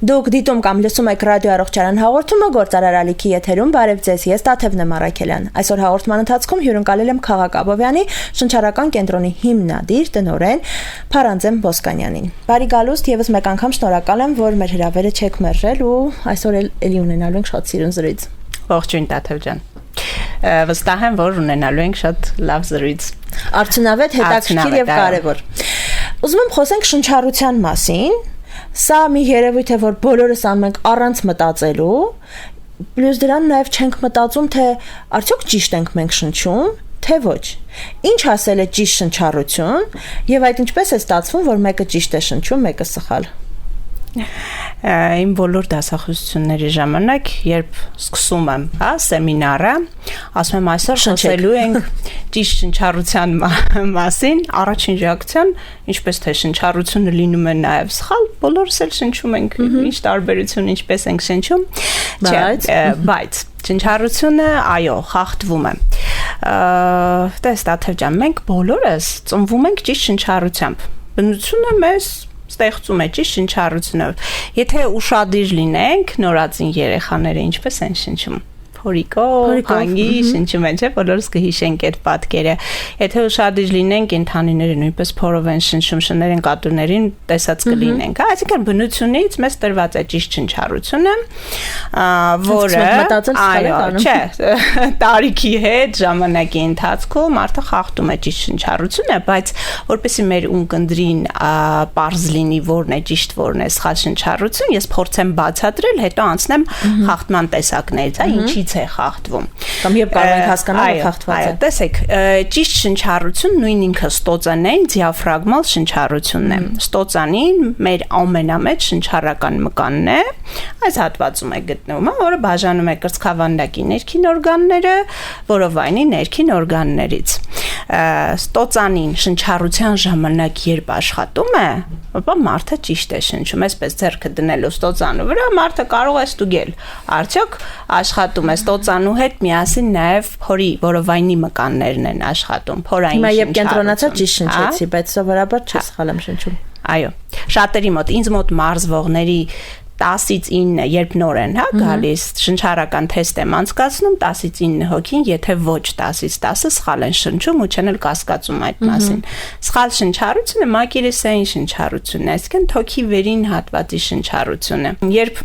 Դուք դիտում կամ լսում եք ռադիո առողջարան հաղորդումը գործարար Ալիքի եթերում բարև ձեզ ես Տաթևն եմ Արաքելյան այսօր հաղորդման ընթացքում հյուրընկալել եմ Խաղաղ Աբովյանի շնչառական կենտրոնի հիմնադիր տնօրեն Փարանձեմ Ոսկանյանին բարի գալուստ եւս մեկ անգամ շնորհակալ եմ որ մեր հրավերը չեք մերժել ու այսօր էլի ունենալու ենք շատ սիրուն զրույց ողջույն Տաթև ջան վստահ եմ որ ունենալու ենք շատ լավ զրույց արդյունավետ հետաքրքիր եւ կարեւոր ուզում եմ խոսենք շնչառության մասին Սա մի երևույթ է, որ բոլորս անում ենք առանց մտածելու, պլյուս դրան նաև չենք մտածում, թե արդյոք ճիշտ ենք մենք շնչում, թե ոչ։ Ինչ ասել է ճիշտ շնչառություն, եւ այդ ինչպես է ստացվում, որ մեկը ճիշտ է շնչում, մեկը սխալ։ Իմ բոլոր դասախոսությունների ժամանակ, երբ սկսում եմ, սեմինարը, ասում եմ այսօր խոսելու ենք ճիշտ շնչառության մասին, առաջին ռեակցիան, ինչպես թե շնչառությունը լինում է նաև սխալ, բոլորս էլ շնչում ենք, ինչ տարբերություն, ինչպես ենք շնչում, բայց շնչառությունը, այո, խախտվում է։ Տես Տաթև ջան, մենք բոլորս ծնվում ենք ճիշտ շնչառությամբ։ Բնությունը մեզ ստեղծում է ճիշտ շնչառությունով։ Եթե ուշադիր լինենք, նորածին երեխաները ինչպես են շնչում։ Փորիկով, հանգի շնչում են, չէ՞, բոլորս կհիշենք այդ պատկերը։ Եթե ուշադիր լինենք, ընթանիները նույնպես փորով են շնչում, շներին կատուներին տեսած կլինենք։ Այսինքն բնությունից մեզ տրված է ճիշտ շնչառությունը, որը այո, չէ, տարիքի հետ ժամանակի ընթացքում արդեն խախտում է ճիշտ շնչառությունը, բայց որպեսզի մեր ունկնդրին պարզ լինի որն է ճիշտ, որն է սխալ շնչառություն, ես փորձեմ բացատրել, հետո անցնեմ խախտման տեսակներից, ինչից է խախտվում կամ երբ կարող ենք հասկանալ որ խախտված է տեսեք ճիշտ շնչառություն նույն ինքը ստոծանային դիաֆրագմալ շնչառությունն է ստոծանին մեր ամենամեծ շնչառական մկանն է այս հատվածում է գտնվում որը բաժանում է կրծքավանդակի ներքին օրգանները որովայնի ներքին օրգաններից ստոծանին շնչառության ժամանակ երբ աշխատում է ապա մարդը ճիշտ է շնչում այսպես ձեռքը դնելով ստոծանու վրա մարդը կարող է ստուգել արդյոք աշխատում է ստոծանու հետ միասին նաև փորի որովայնի մկաններն են աշխատում փորային շնչառություն։ Հիմա երբ կենտրոնացա ճիշտ շնչեցի, բայց սովորաբար չսխալ եմ շնչում։ Այո, շատերի մոտ, ինձ մոտ մարզվողների 10-ից 9 երբ նոր են, գալիս շնչառական թեստ եմ անցկացնում 10-ից 9 հոգին, եթե ոչ 10-ից 10-ը սխալ են շնչում ու չեն էլ կասկածում այդ մասին։ Սխալ շնչառությունը մակերեսային շնչառությունն է, այսինքն թոքի վերին հատվածի շնչառությունը։ Երբ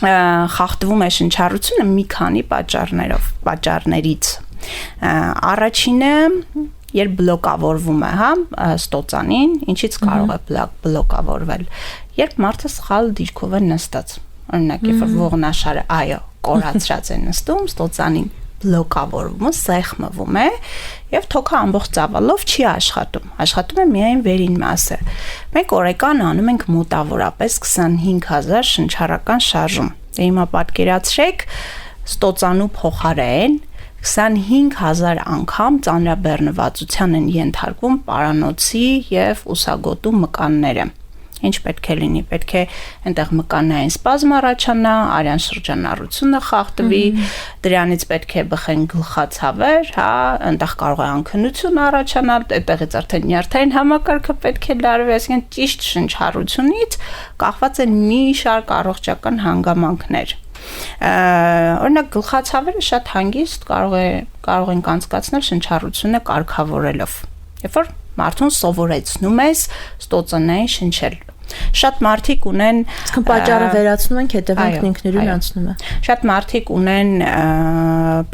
խախտվում է շնչառությունը մի քանի պատճառներից առաջինը երբ բլոկավորվում է ստոծանին ինչից կարող է բլոկավորվել երբ մարդը սխալ դիրքով է նստած օրինակ երբ ողնաշարը այո կորացրած է նստում ստոծանին բլոկավորվում սեղմվում է եւ թոքը ամբողջ ծավալով չի աշխատում է միայն վերին մասը մենք օրական անում ենք մոտավորապես 25000 շնչառական շարժում հիմա պատկերացրեք ստոծանու փոխարեն 25000 անգամ ծանրաբեռնվածության են ենթարկվում պարանոցի եւ ուսագոտու մկանները ինչ պետք է լինի պետք է այնտեղ մկանային սպազմ առաջանա արյան շրջանառությունը խախտվի դրանից պետք է բխեն գլխացավեր այնտեղ կարող է անքնություն առաջանալ այդտեղից արդեն նյարդային համակարգը պետք է լարվի այսինքն ճիշտ շնչառությունից կախված են մի շարք առողջական հանգամանքներ օրինակ գլխացավերը շատ հանգիստ կարող են անցկացնել շնչառությունը կարգավորելով երբ որ մարդուն սովորեցնում ես ստոծանային շնչել Շատ մարդիկ ունեն պատճառը վերացնում են հետևանքն ինքնուրույն անցնում է Շատ մարդիկ ունեն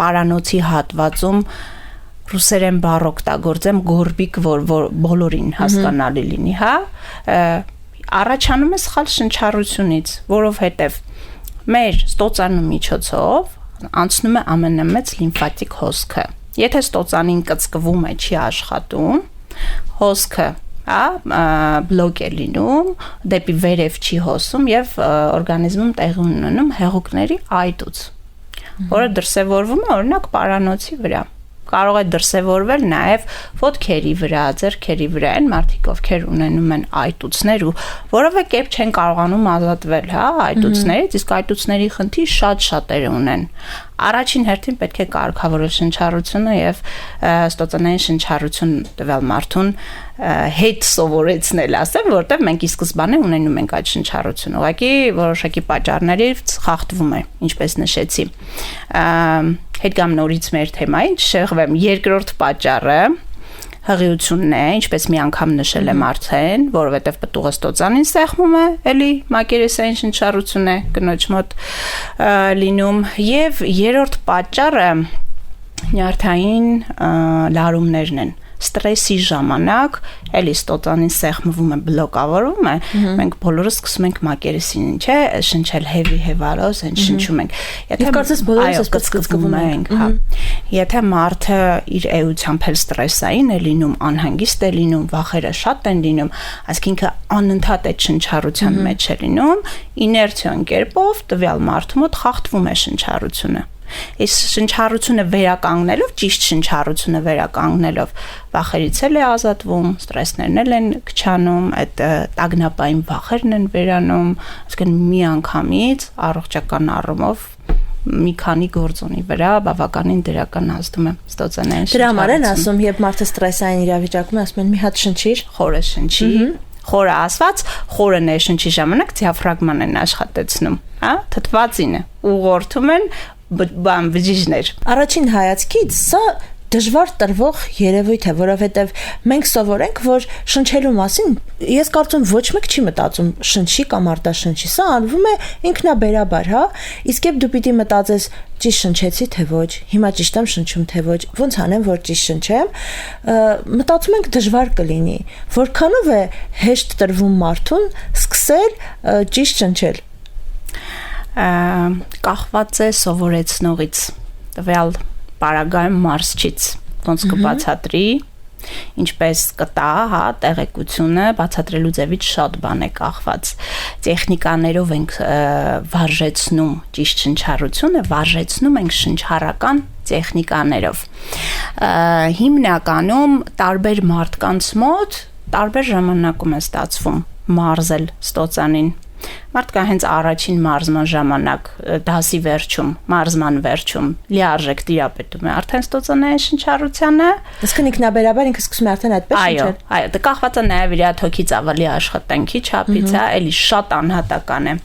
պարանոցի հատվածում ռուսերեն բառ օգտագործեմ գորբիկ որ բոլորին հասկանալի լինի առաջանում է սխալ շնչառությունից որովհետև մեր ստոծանու միջոցով անցնում է ամենամեծ լիմֆատիկ հոսքը եթե ստոծանին կծկվում է չի աշխատում հոսքը բլոկ է լինում դեպի վերև չի հոսում եւ օրգանիզմում տեղի ունենում հեղուկների այտուց որը դրսևորվում է օրինակ պարանոցի վրա կարող է դրսևորվել նաև ոտքերի վրա, ձեռքերի վրա, այն մարդիկ, ովքեր ունենում են այտուցներ ու որևէ կերպ չեն կարողանում ազատվել, հա, այտուցներից, իսկ այտուցների խնդիր շատ-շատերը ունեն։ Առաջին հերթին պետք է կարգավորել շնչառությունը եւ ստոծանային շնչառություն տվյալ մարդուն հետ սովորեցնել, ասեմ, որտեղ մենք ի սկզբանե ունենում ենք այդ շնչառությունը։ Ուղղակի որոշակի պատճառներից խախտվում է, ինչպես նշեցի։ Հետ գամ նորից մեր թեմային, չշեղվեմ, երկրորդ պատճառը հղիությունն է, ինչպես մի անգամ նշել եմ արդեն, որովհետև պտուղը ստոծանին սեղմում է, էլի մակերեսային շնչառություն է կնոջ մոտ լինում, եւ երրորդ պատճառը նյարդային լարումներն են։ Ստրեսի ժամանակ էլի ստոծանին սեղմվում է, բլոկավորվում է, մենք բոլորս սկսում ենք մակերեսին, չէ, շնչել հեվարոս, այն շնչում ենք։ Եթե կարծես բոլորս այսպես կծկվում ենք, հա։ Եթե մարդը իր էությամբ էլ ստրեսային է լինում, անհանգիստ է լինում, վախերը շատ են լինում, այսինքն անընդհատ այդ շնչառության մեջ է լինում, իներցիոն կերպով տվյալ մարդու մոտ խախտվում է շնչառությունը։ Այս շնչառությունը վերականգնելով, ճիշտ շնչառությունը վերականգնելով, վախերից էլ է ազատվում, ստրեսներն էլ են քչանում, այդ տագնապային վախերն են վերանում, այսինքն մի անգամից առողջական առումով մի քանի գործոնի վրա բավականին դրական ազդում է ստոծանային շնչառությունը։ Դրա համար են ասում, երբ մարդը ստրեսային իրավիճակում է, ասում են մի հատ շնչիր, խորը շնչի, խորը ասված, խորը ներշնչի ժամանակ դիաֆրագման են աշխատեցնում, հա, թթվածինը ուղղորդում են բան բջիջներ։ Առաջին հայացքից սա դժվար տրվող երևույթ է, որովհետև մենք սովորենք, որ շնչելու մասին ես կարծում ոչ մեկ չի մտածում շնչի կամ արտաշնչի, սա անվում է ինքնաբերաբար, հա, իսկ երբ դու պիտի մտածես ճիշտ շնչեցի թե ոչ, հիմա ճիշտ եմ շնչում թե ոչ, ոնց անեմ, որ ճիշտ շնչեմ, մտածում ենք դժվար կլինի, որքանով է հեշտ տրվում մարդուն սկսել ճիշտ շնչել։ Կախված է սովորեցնողից, տվյալ պարագայում մարզչից, ոնց կբացատրի, ինչպես կտա, հա, տեղեկությունը բացատրելու ձևից շատ բան է կախված։ Տեխնիկաներով ենք վարժեցնում ճիշտ շնչառությունը, վարժեցնում ենք շնչառական տեխնիկաներով։ Հիմնականում տարբեր մարդկանց մոտ տարբեր ժամանակում է ստացվում մարզել ստոծանին։ Մարդկա հենց առաջին մարզման ժամանակ դասի վերջում, մարզման վերջում լիարժեք տիրապետում է արդեն ստոծանային շնչառությանը, իսկ ինքնաբերաբար ինքը սկսում է արդեն այդպես շնչել։ Այո, դա կախված է նաև իր թոքի ծավալի աշխատանքի չափից, հա, էլի շատ անհատական է։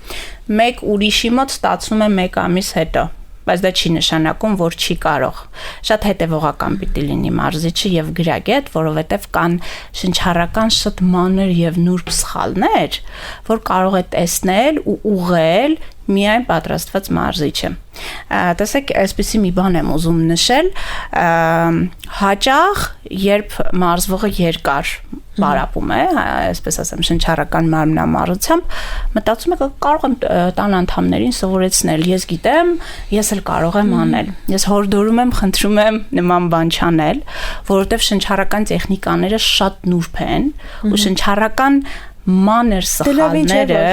Մեկ ուրիշի մոտ ստացվում է 1 ամիս հետո, բայց դա չի նշանակում, որ չի կարող։ Շատ հետևողական պիտի լինի մարզիչը եւ գրագետ, որովհետեւ կան շնչառական շատ մանր եւ նուրբ սխալներ, որ կարող է տեսնել ու ուղղել միայն պատրաստված մարզիչը։ Տեսեք, այսպեսի մի բան եմ ուզում նշել, հաճախ երբ մարզվողը երկար պարապում է, այսպես ասեմ, շնչառական մարմնամարզությամբ, մտածում եք կարող եմ տան անդամներին սովորեցնել, ես գիտեմ, ես էլ կարող եմ անել։ Ես հորդորում եմ, խնդրում եմ նման բան չանել, որովհետև շնչառական տեխնիկաները շատ նուրբ են ու շնչառական մանր սխալները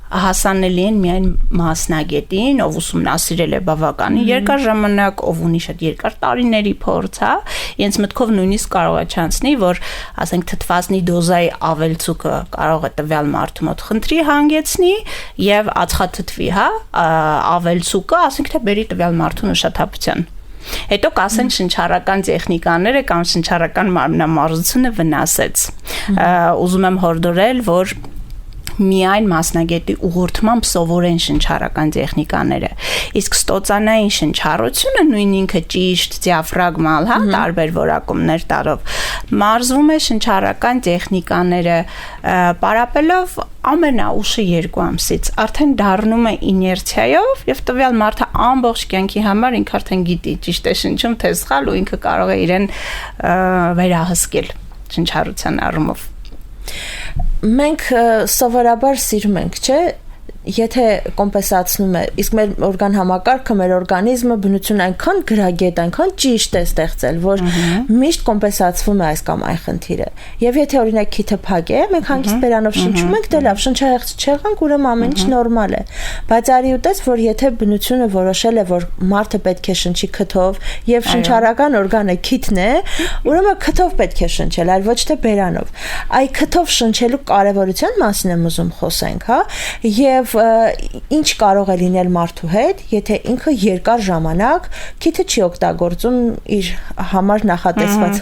հասանելի են միայն մասնագետին, ով ուսումնասիրել է բավականին երկար ժամանակ, ով ունի շատ երկար տարիների փորձ, հա, իրենց մտքով նույնիսկ կարող է չանցնի, որ ասենք թթվածնի դոզայի ավելցուկը կարող է տվյալ մարդու մոտ խնդրի հանգեցնի եւ ածխաթթվի, հա, ավելցուկը, ասենք թե բերի տվյալ մարդուն ուշաթափության։ Հետո կասեն շնչառական տեխնիկաները կամ շնչառական մարմնամարզությունը վնասեց։ Ուզում եմ հորդորել, որ միայն մասնագետի ուղղորդմամբ սովորեն շնչառական տեխնիկաները։ Իսկ ստոծանային շնչառությունը նույն ինքը ճիշտ, դիաֆրագմալ, հա, տարբեր որակումներ տալով մարզվում է շնչառական տեխնիկաները պարապելով ամենաուշը 2 ամսից արդեն դառնում է իներցիայով եւ տվյալ մարդը ամբողջ կյանքի համար ինքը արդեն գիտի ճիշտ է շնչում թե սխալ ու ինքը կարող է իրեն վերահսկել շնչառության առումով։ Մենք սովորաբար սիրում ենք, չէ, եթե կոմպենսացնում է, իսկ մեր օրգան համակարգը, մեր օրգանիզմը բնությունը այնքան գրագետ, այնքան ճիշտ է ստեղծել, որ միշտ կոմպենսացվում է այս կամ այն խնդիրը։ Եվ եթե օրինակ քիթը փակ է, մենք հանգիստ բերանով շնչում ենք, դե լավ, շնչահեղձ չեղանք, ուրեմն ամեն ինչ նորմալ է։ Բայց արի ուտես, որ եթե բնությունը որոշել է, որ մարդը պետք է շնչի քթով, եւ շնչառական օրգանը քիթն է, ուրեմն քթով պետք է շնչել, այլ ոչ թե բերանով։ Այ քթով շնչելու կարևորության մասին եմ ուզում խոսենք, հա, եւ ինչ կարող է լինել մարդու հետ, եթե ինքը երկար ժամանակ քիթը չի օգտագործում իր համար նախատեսված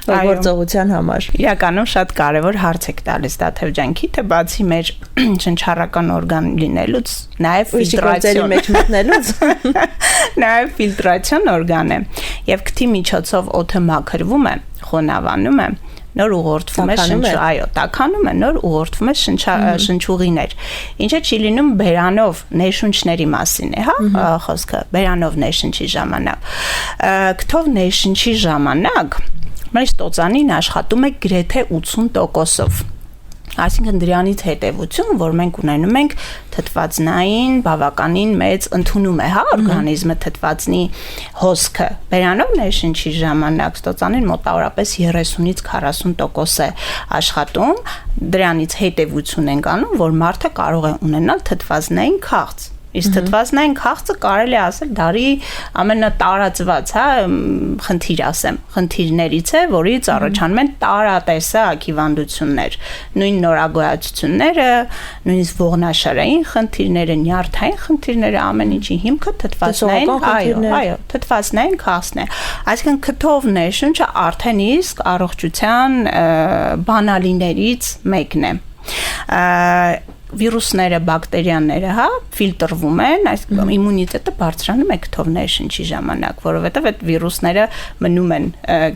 գործողության համար։ Իրականում շատ կարևոր հարց եք տալիս Դաթև ջան, քիթը բացի մեր շնչառական օրգան լինելուց, նաև ֆիլտրացիոն մեջ մտնելուց, նաև ֆիլտրացիոն օրգան է, եւ քթի միջոցով օդը մաքրվում է, խոնավանում է, նոր ուղղորդվում է տաքանում է, նոր ուղղորդվում է շնչուղիներ։ Ինչը չի լինում բերանով ներշունչների մասին է, հա, խոսքը, բերանով ներշնչի ժամանակ։ Քթով ներշնչի ժամանակ մեր ստոծանին աշխատում է գրեթե 80%-ով։ Այսինքն դրանից հետևություն, որ մենք ունենում ենք թթվածնային բավականին մեծ ընդունում է, հա, օրգանիզմը թթվածնի հոսքը։ Բերանով ներշնչի ժամանակ ստոծանին մոտավորապես 30-ից 40% է աշխատում, դրանից հետևություն ենք անում, որ մարդը կարող է ունենալ թթվածնային քաղց։ Իսկ թթվածնային քաղցը կարելի է ասել դարի ամենատարածված, հա, խնդիր ասեմ, խնդիրներից է, որից առաջանում են տարատեսակ հիվանդություններ, նույն նորագոյացությունները, նույնիսկ ողնաշարային խնդիրները, նյարդային խնդիրները, ամեն ինչի հիմքը թթվածնային, այո, թթվածնային քաղցն է։ Այսինքն քթով ներշունչը արդեն իսկ առողջության բանալիներից մեկն է։ Վիրուսները, բակտերիաները, հա, ֆիլտրվում են, այս իմունիտետը բարձրանում է քթով ներշնչի ժամանակ, որովհետև այդ վիրուսները մնում են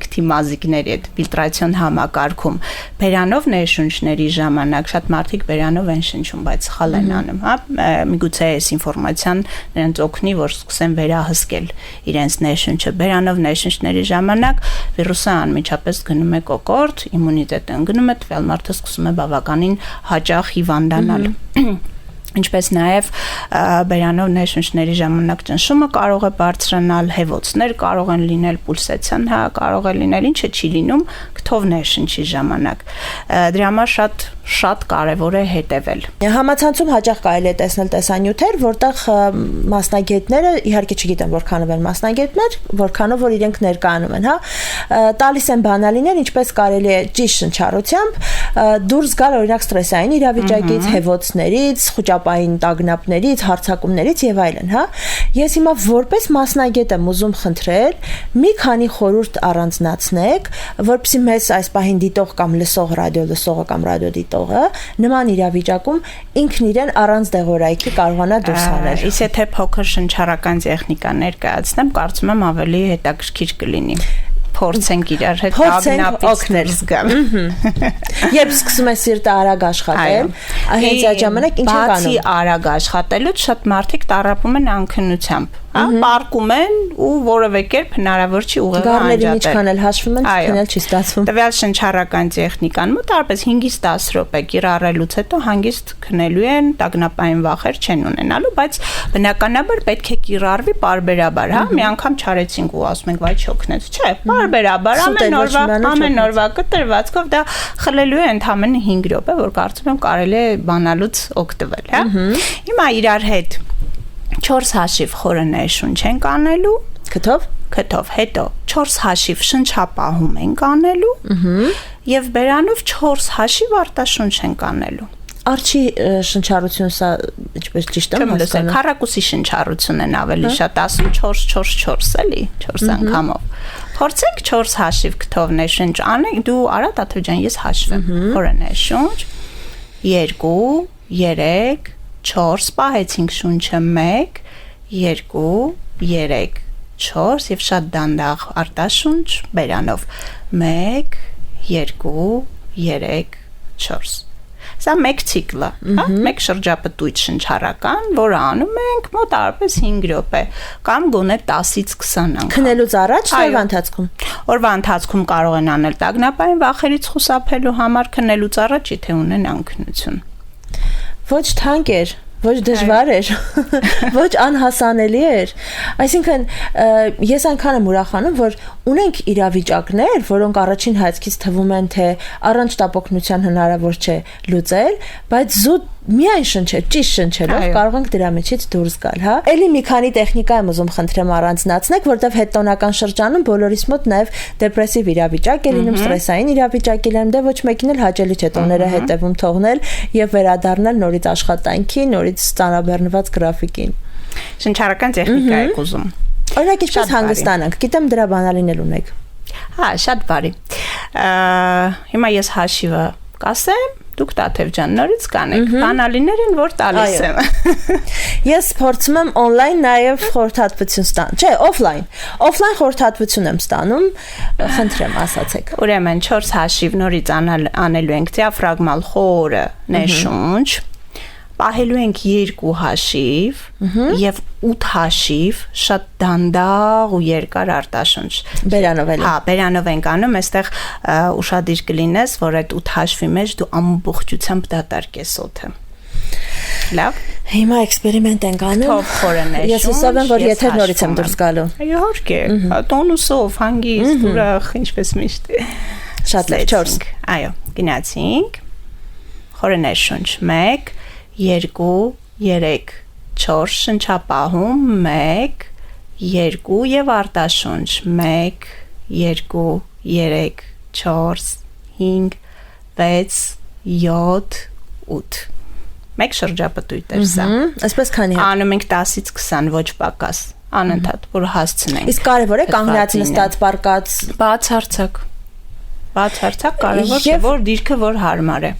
քթի մազիկների այդ ֆիլտրացիոն համակարգում։ Բերանով ներշունչների ժամանակ շատ մարդիկ բերանով են շնչում, բայց սխալ են անում, հա, միգուցե այս ինֆորմացիան նրանց օգնի, որ սկսեն վերահսկել իրենց ներշունչը։ Բերանով ներշունչների ժամանակ վիրուսը անմիջապես գնում է կոկորդ, իմունիտետը ընկնում է, տվյալ մարդը սկսում է բավականին հաճախ հիվանդանալ։ Ինչպես նաև բերանով ներշունչների ժամանակ ճնշումը կարող է բարձրանալ, հեվոցներ կարող են լինել, պուլսացիան, հա, կարող է լինել, ինչը չի լինում քթով ներշնչի ժամանակ։ Դրա համար շատ կարևոր է հետևել։ Համացանցում հաճախ կարելի է տեսնել տեսանյութեր, որտեղ մասնագետները, իհարկե չգիտեմ որքանով են մասնագետներ, որքանով որ իրենք ներկայանում են, հա, տալիս են բանալիներ, ինչպես կարելի է ճիշտ շնչառությամբ դուրս գալ օրինակ ստրեսային իրավիճակից, հեվոցներից, խուճապային տագնապներից, հարձակումներից եւ այլն, հա։ Ես հիմա որպես մասնագետ եմ ուզում խնդրել մի քանի խորհուրդ առանձնացնեք, որպեսզի մեզ այս պահին դիտող կամ լսող ռադիոլսողը կամ ռադիոդիտողը նման իրավիճակում ինքն իրեն առանց դեղորայքի կարողանա դուրս հանել։ Իսկ եթե փոքր շնչառական տեխնիկա ներկայացնեմ, կարծում եմ ավելի հետաքրքիր կլինի։ Փորձենք իրար հետ օգնել զգամ։ Երբ սկսում է սիրտը արագ աշխատել, հենց այդ ժամանակ ինչ է կանում։ Բացի արագ աշխատելուց շատ մարդիկ տառապում են անքնությամբ, հա, պարկում են ու որևէ կերպ հնարավոր չի ուղեղը անջատել։ Գառներին ինչքան էլ հաշվում են, քնել չի ստացվում։ Տվյալ շնչառական տեխնիկան մոտավորապես 5-ից 10 րոպե կիրառելուց հետո հանգիստ քնելու են, տագնապային վախեր չեն ունենալու, բայց բնականաբար պետք է կիրառվի պարբերաբար, հա, մի անգամ չարեցինք ու ասում ենք, վայ չօգնեց, չէ, պարբերաբար ամեն օրվա կտրվածքով դա խլելու է ընդամենը 5 րոպե, որ կարծում եմ կարելի է բանալուց օգտվել, հա։ Հիմա իրար հետ 4 հաշիվ խորը ներշունչ ենք անելու քթով, հետո 4 հաշիվ շնչապահում ենք անելու եւ բերանով 4 հաշիվ արտաշունչ ենք անելու։ Արջի շնչառություն սա ինչպես ճիշտ եմ հասկանում։ Քառակուսի շնչառություն են ավելի շատ ասում 4-4-4 էլի 4 անգամով։ Փորձենք 4 հաշիվ քթով ներշունչ անենք, դու արա Տաթև ջան, ես հաշվեմ։ Խորը ներշունչ 2 3 4 պահեցինք շունչը 1 2 3 4 եւ շատ դանդաղ արտաշունչ բերանով 1 2 3 4 Սա մեկ ցիկլ է, հա, մեկ շրջապտույտ շնչառական, որը անում ենք մոտավորապես 5 րոպե կամ գոնե 10-ից 20 անգամ։ Քնելուց առաջ օրվա ընթացքում։ Օրվա ընթացքում կարող են անել տագնապային վախերից խուսափելու համար, քնելուց առաջ, եթե ունեն անքնություն։ Ոչ թանկ էր ոչ դժվար էր, ոչ անհասանելի էր։ Այսինքն ես այնքան եմ ուրախանում, որ ունենք իրավիճակներ, որոնք առաջին հայացքից թվում են, թե առանց տապօգնության հնարավոր չէ լուծել, բայց զուտ միայն շնչել, ճիշտ շնչելով կարող ենք դրա միջից դուրս գալ, հա։ Էլի մի քանի տեխնիկա եմ ուզում խնդրեմ առանձնացնեք, որտեղ հետոնական շրջանում բոլորիս մոտ նաև դեպրեսիվ իրավիճակ է լինում, ստրեսային իրավիճակ է լինում, դե ոչ մեկին էլ հաճելի չէ տոները հետևում թողնել եւ վերադառնալ նորից աշխատանքի, նորից ստանաբեռնված գրաֆիկին։ Շնչառական տեխնիկա եք ուզում։ Օրինակ ինչպես հանգստանանք, գիտեմ դրա բանալին էլ ունեք։ Հա, շատ բարի։ Հիմա ես հաշիվը կասեմ, դուք Տաթև ջան նորից կանեք, բանալիներին որ տալիս եմ։ Ես փորձում եմ on-line նաև խորհրդատվություն ստանալ, չէ, offline խորհրդատվություն եմ ստանում, խնդրեմ ասացեք։ Ուրեմն 4 հաշիվ նորից անելու ենք դիաֆրագմալ խորը ներշունչ, պահելու ենք 2 հաշիվ եւ 8 հաշիվ շատ դանդաղ ու երկար արտաշունչ։ Բերանով էլ։ Հա, բերանով ենք անում, այստեղ ուշադիր կլինես, որ այդ 8 հաշվի մեջ դու ամբողջությամբ դատարկես օդը։ Լավ։ Հիմա էքսպերիմենտ ենք անում։ Թող խորը ներշունչ։ Ես հուսով եմ, որ եթե նորից եմ դուրս գալու։ Իհարկե, տոնուսով, հանգիստ, ուրախ, ինչպես միշտ։ Շատ լավ, 4։ Այո, գնացինք։ Խորը ներշունչ 1 2, 3, 4 շնչապահում 1, 2 եւ արտաշունչ 1, 2, 3, 4, 5, 6, 7, 8 Մեկ շրջապտույտ էր սա։ Այսպես քանի հատ։ Անում ենք 10-ից 20, ոչ պակաս, անընդհատ, որ հասցնենք։ Իսկ կարևոր է կանգնած նստած պարկած բացարձակ կարևոր է, որ դիրքը որ հարմար է։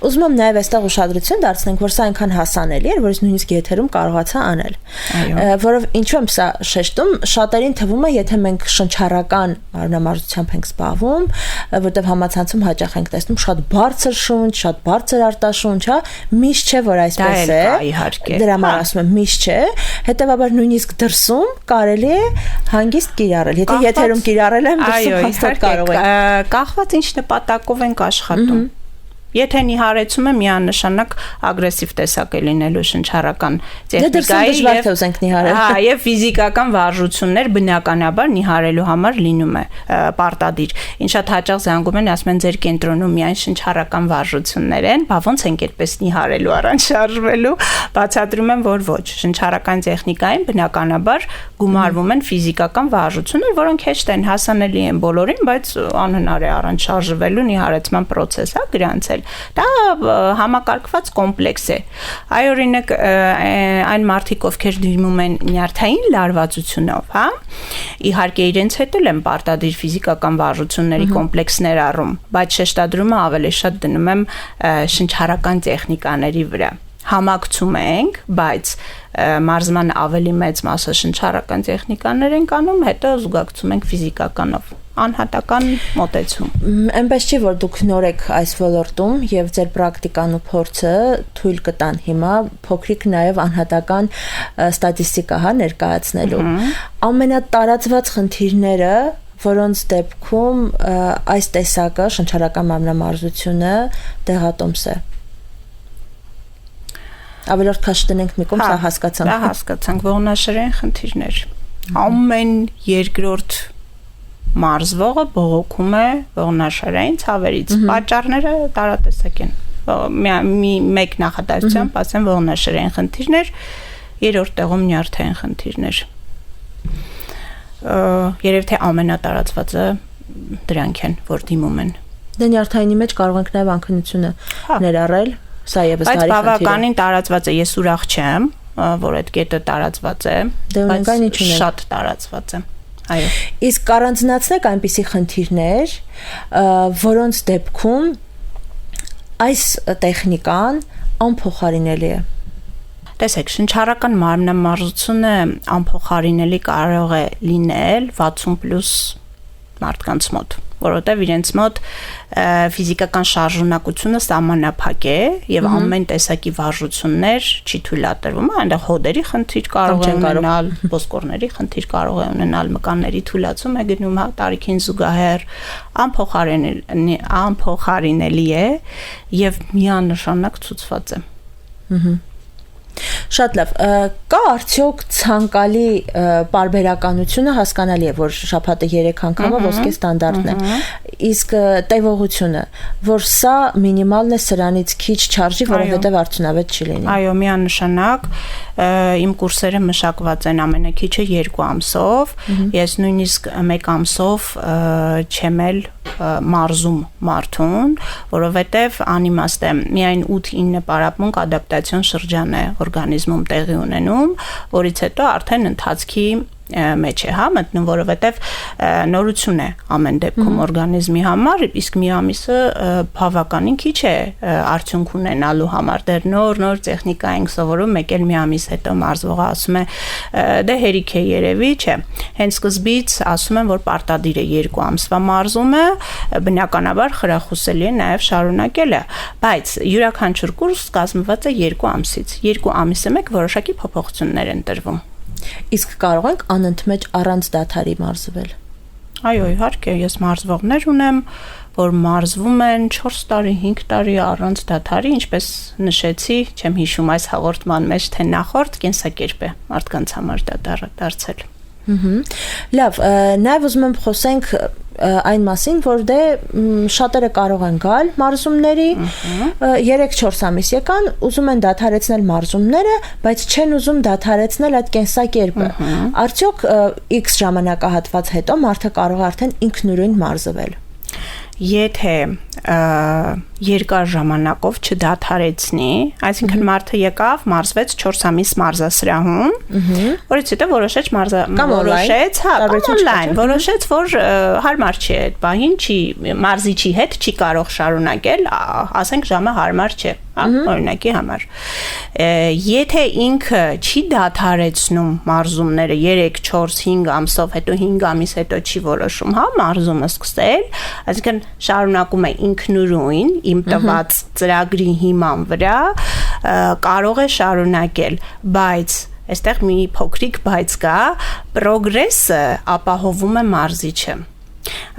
Ուզում եմ նաև այստեղ ուշադրություն դարձնենք, որ սա այնքան հասանելի է, որ ես նույնիսկ եթերում կարողացա անել։ Որով ինչու եմ սա շեշտում, շատերին թվում է, եթե մենք շնչառական մարմնամարզությամբ ենք զբաղվում, որտեղ համացանցում հաճախ ենք տեսնում շատ բարձր շունչ, շատ բարձր արտաշունչ, հա, միշտ չէ, որ այսպես է։ Դրա համար ասում եմ, միշտ չէ։ Հետևաբար նույնիսկ դրսում կարելի է հանգիստ կիրառել։ Եթե եթերում կիրառել եմ, դրսում հաստատ կարող ենք։ Կախված ինչ նպատակով ենք աշխատում։ Եթե նիհարեցում է միանշանակ ագրեսիվ տեսակ է լինելու շնչառական տեխնիկայի եւ ֆիզիկական վարժություններ բնականաբար նիհարելու համար լինում է պարտադիր։ Ինչ շատ հաճախ զանգում են, ասում են ձեր կենտրոնում միայն շնչառական վարժություններ են, բա ոնց ենք այդպես նիհարելու առանց շարժվելու, բացատրում եմ, որ ոչ, շնչառական տեխնիկային բնականաբար գումարվում են ֆիզիկական վարժություններ, որոնք հեշտ են, հասանելի են բոլորին, բայց անհնար է առանց շարժվելու նիհարեցման process-ը գրանցել։ Դա համակարգված կոմպլեքս է։ Այ օրինակ այն մարդիկ, ովքեր դիմում են նյարդային լարվածությունով, հա, իհարկե իրենց հետ էլ են պարտադիր ֆիզիկական վարժությունների կոմպլեքսներ առում, բայց շեշտադրումը ավելի շատ դնում եմ շնչառական տեխնիկաների վրա։ Համակցում ենք, բայց մարզման ավելի մեծ մասը շնչառական տեխնիկաներ ենք անում, հետո զուգակցում ենք ֆիզիկականով։ Անհատական մոտեցում։ Այնպես չի, որ դուք նոր եք այս ոլորտում եւ ձեր պրակտիկան ու փորձը թույլ կտան հիմա փոքրիկ նաեւ անհատական ստատիստիկա հա ներկայացնելու։ Ամենատարածված խնդիրները, որոնց դեպքում այս տեսակը շնչառական մարմնամարզությունը դեղատոմս է։ Ավելորդ քաշ տնենք մի կողմ, սա հասկացանք։ Դա հասկացանք, ողնաշերային խնդիրներ։ Ամեն երկրորդ մարզվողը բողոքում է ողնաշարային ցավերից։ Պատճառները տարատեսակ են։ Մեկ նախադասությամբ ասեմ ողնաշարային խնդիրներ, երրորդ տեղում նյարդային խնդիրներ։ Երևի թե ամենատարածվածը դրանք են, որ դիմում են։ Դե նյարդայինի մեջ կարող ենք նաև անքնությունը ներառել, սա եւս տարի խնդիր է։ Բայց բավականին տարածված է, ես ուրախ չեմ, որ այդ կետը տարածված է, բայց շատ տարածված է։ Այո։ Իսկ առանձնացնեք այնպիսի խնդիրներ, որոնց դեպքում այս տեխնիկան անփոխարինելի է։ Տեսեք, շնչառական մարմնամարզությունը անփոխարինելի կարող է լինել 60+ մարդկանց մոտ, որովհետև իրենց մոտ ֆիզիկական շարժունակությունը սահմանափակ է եւ ամեն տեսակի վարժություններ չի թույլատրվում, այնտեղ հոդերի խնդիր կարող է ունենալ, ոսկորների խնդիր կարող է ունենալ, մկանների թույլացում է գնում տարիքին զուգահեռ, անփոխարինելի է եւ միանշանակ ցուցված է։ Շատ լավ, կա արդյոք ցանկալի պարբերականությունը, հասկանալի է, որ շաբաթը 3 անգամը ոսկե ստանդարտն է, իսկ տևողությունը, որ սա մինիմալն է, սրանից քիչ չարժի, որովհետև արդյունավետ չի լինի։ Այո, միանշանակ, իմ կուրսերը մշակված են ամենակիչը 2 ամսով, ես նույնիսկ 1 ամսով չեմ էլ մարզում մարդուն, որովհետև անիմաստ է, միայն 8-9 պարապմունք ադապտացիոն շրջան է օրգանիզմում տեղի ունենում, որից հետո արդեն ընթացքի մեջ է մտնում, որովհետև նորություն է ամեն դեպքում օրգանիզմի համար, իսկ մի ամիսը բավականին քիչ է արդյունք ունենալու համար, դեռ նոր տեխնիկա ենք սովորում, մեկ էլ մի ամիս հետո մարզվողը ասում է, դե հերիք է երևի, չէ, հենց սկզբից ասում են, որ պարտադիր է 2 ամսվա մարզումը, բնականաբար խրախուսելի է նաև շարունակելը, բայց յուրաքանչյուր կուրս կազմված է 2 ամսից, 2 ամիսը մեկ որոշակի փոփոխություններ են տրվում։ Իսկ կարող ենք անընդմեջ առանց դադարի մարզվել։ Այո, իհարկե, ես մարզվողներ ունեմ, որ մարզվում են 4 տարի, 5 տարի առանց դադարի, ինչպես նշեցի, չեմ հիշում այս հաղորդման մեջ, թե նախորդ կենսակերպ է մարդկանց համար դա դարձել։ Լավ, նաև ուզում եմ խոսենք այն մասին, որ դե շատերը կարող են գալ մարզումների, 3-4 ամիս եկան, ուզում են դադարեցնել մարզումները, բայց չեն ուզում դադարեցնել այդ կենսակերպը։ Արդյոք X ժամանակահատված հետո մարդը կարող է արդեն ինքնուրույն մարզվել։ Եթե երկար ժամանակով չդադարեցնի, այսինքն մարդը եկավ, մարզվեց 4 ամիս մարզասրահում, որից հետո որոշեց, որոշեց, որ հարմար չի այդ բանին, մարզիչի հետ չի կարող շարունակել, ասենք ժամը հարմար չէ, օրինակի համար։ Եթե ինքը չի դադարեցնում մարզումները 3, 4, 5 ամսով, հետո 5 ամիս հետո չի որոշում, մարզումը սկսել, այսինքն շարունակում է ինքնուրույն իմ տված ծրագրի հիման վրա, կարող է շարունակել, բայց այստեղ մի փոքրիկ բայց կա, պրոգրեսը ապահովում է մարզիչը։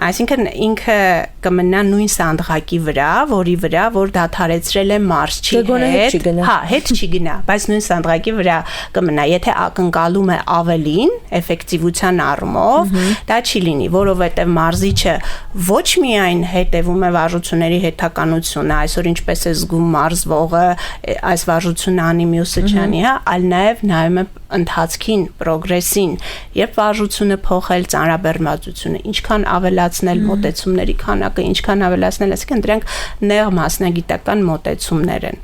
Այսինքն ինքը կմնա նույն սանդղակի վրա, որի վրա որ դադարեցրել է մարզչի հետ չի գնա, բայց նույն սանդղակի վրա կմնա, եթե ակնկալում է ավելին, էֆեկտիվության առումով, դա չի լինի, որովհետև մարզիչը ոչ միայն հետևում է վարժությունների հետաքանությունը, այսօր ինչպես է զգում մարզվողը, այս վարժությունը անի մյուսը չանի, այլ նաև նայում է ընթացքին, պրոգրեսին, երբ վարժությունը փոխել, ծանրաբեռնվածությունը, ինչքան ավելացնել մոտեցումների քանակը, ինչքան ավելացնել, այսինքն դրանք նեղ մասնագիտական մոտեցումներ են։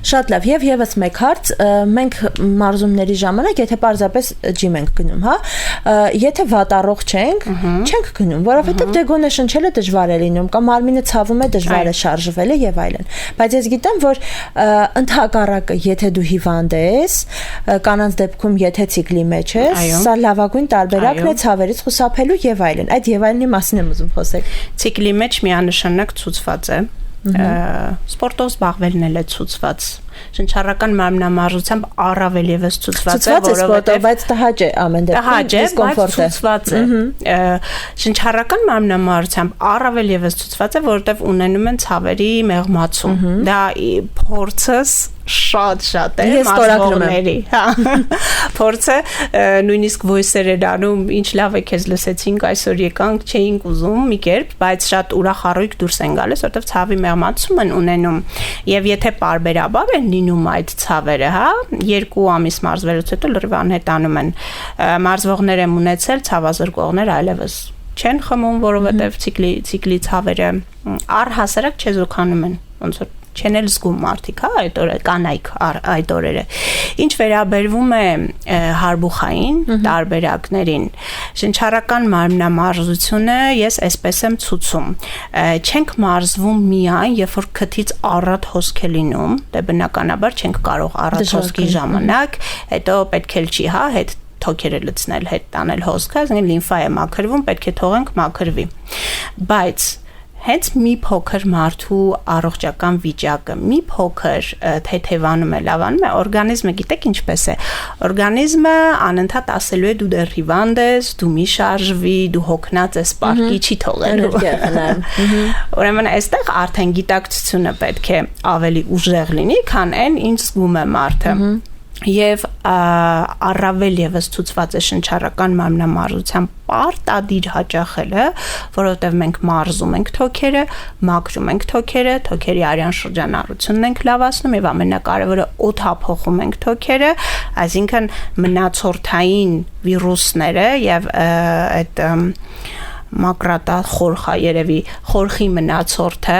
Շատ լավ, եւ եւս մեկ հարց, մենք մարզումների ժամանակ, եթե պարզապես ջիմ ենք գնում, եթե վատառող չենք, չենք գնում, որովհետեւ դե գոնե շնչելը դժվար է լինում, կամ մարմինը ցավում է, դժվար է շարժվելը եւ այլն։ Բայց ես գիտեմ, որ ընդհակառակը, եթե դու հիվանդ ես, կանանց դեպքում եթե ցիկլի մեջ ես, սա լավագույն տարբերակն է ցավերից խուսափելու եւ այլն։ Այդ եւ այլնի մասին եմ ուզում խոսել։ Ցիկլի մեջ միանշանակ ցուցված է սպորտով զբաղվելն էլ է ցուցված, շնչառական մարմնամարզությամբ առավել եւս ցուցված է, որովհետեւ բայց տհաճ է ամեն դեպքում, դիսկոմֆորտ է, ցուցված է։ Շնչառական մարմնամարզությամբ առավել եւս ցուցված է, որովհետեւ ունենում են ցավերի մեղմացում։ Դա փորձս շատ է մարզվողների, փորձը նույնիսկ voice-եր էր անում, ինչ լավ է քեզ լսեցինք, այսօր եկանք, չէինք ուզում մի կերպ, բայց շատ ուրախառույք դուրս են գալիս, որովհետև ցավի մեղմացում են ունենում, եւ եթե պարբերաբար են լինում այդ ցավերը, 2 ամիս մարզվելուց հետո լրիվ անհետանում են, մարզվողներ եմ ունեցել, ցավազրկողներ այլևս չեն խմում, որովհետև ցիկլի ցավերը առհասարակ չեզոքանում են, ոնց որ չեն էլ զգում մարդիկ, այդ օրը կանայք այդ օրերը։ Ինչ վերաբերվում է հարբուխային տարբերակներին, շնչառական մարմնամարզությունը ես այսպես եմ ցուցում։ Չենք մարզվում միայն, երբ որ քթից առատ հոսք է լինում, դե բնականաբար չենք կարող առատ հոսքի ժամանակ, հետո պետք է չի, հետ թոքերը լցնել, հետ տանել հոսքը, այսինքն լիմֆա է մաքրվում, պետք է թողենք մաքրվի։ Բայց հենց մի փոքր մարդու առողջական վիճակը մի փոքր թեթևանում է, լավանում է, օրգանիզմը գիտեք ինչպես է։ Օրգանիզմը անընդհատ ասելու է դու դեռ հիվանդ ես, դու մի շարժվի, դու հոգնած ես, պարկի չի թողելու։ Ուրեմն այստեղ արդեն գիտակցությունը պետք է ավելի ուժեղ լինի, քան այն ինչ զգում է մարդը։ Եվ առավել եւս ցուցված է շնչառական մարմնամարզության պարտադիր հաճախելը, որովհետեւ մենք մարզում ենք թոքերը, մաքրում ենք թոքերը, թոքերի արյան շրջանառությունն ենք լավացնում եւ ամենակարևորը օդափոխում ենք թոքերը, այսինքն մնացորդային վիրուսները եւ այդ մակրատա խորխա երևի խորխի մնացորդը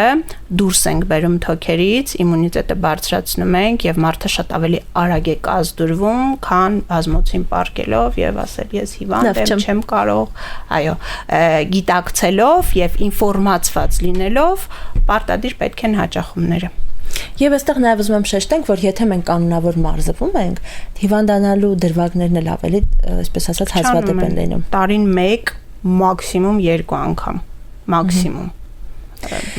դուրս ենք բերում թոքերից, իմունիտետը բարձրացնում ենք եւ մարդը շատ ավելի արագ է կազդուրվում, քան բազմոցին պարկելով եւ ասել ես հիվանդ եմ, չեմ կարող, այո, գիտակցելով եւ ինֆորմացված լինելով պարտադիր պետք են հաճախումները։ Եվ այստեղ նաև ուզում եմ շեշտենք, որ եթե մենք կանոնավոր մարզվում ենք, հիվանդանալու դրվագներն էլ ավելի, այսպես ասած, հազվադեպ են լինում։ Տարին 1 մաքսիմում 2 անգամ, մաքսիմում։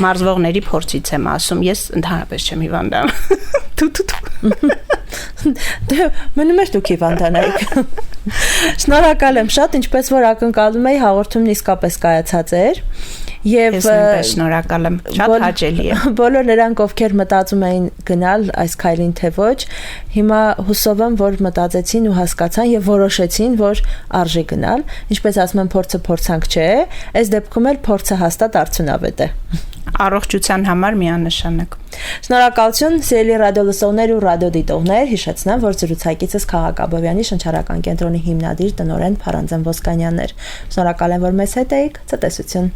Մարզվողների փորձից եմ ասում, ես ընդհանրապես չեմ հիվանդանում։ Դե մնում ես դուք հիվանդանայիք։ Շնորհակալ եմ շատ, ինչպես որ ակնկալում էի, հաղորդումն իսկապես կայացած էր։ Եվ շնորհակալ եմ, շատ հաճելի է։ Բոլոր նրանք, ովքեր մտածում էին գնալ այս քայլին թե ոչ, հիմա հուսով եմ, որ մտածեցին ու հասկացան եւ որոշեցին, որ արժի գնալ։ Ինչպես ասում են, փորձը փորձանք չէ, այս դեպքում էլ փորձը հաստատ արդյունավետ է։ Առողջության համար միանշանակ։ Շնորհակալություն, սիրելի ռադիոլսողներ ու ռադիոդիտողներ, հիշեցնեմ, որ զրուցակիցս Քաղաք Աբովյանի շնչառական կենտրոնի հիմնադիր տնօրեն Փարանձեն Ոսկանյանն էր։ Շնորհակալ եմ, որ մեզ հետ էիք, ցտեսություն։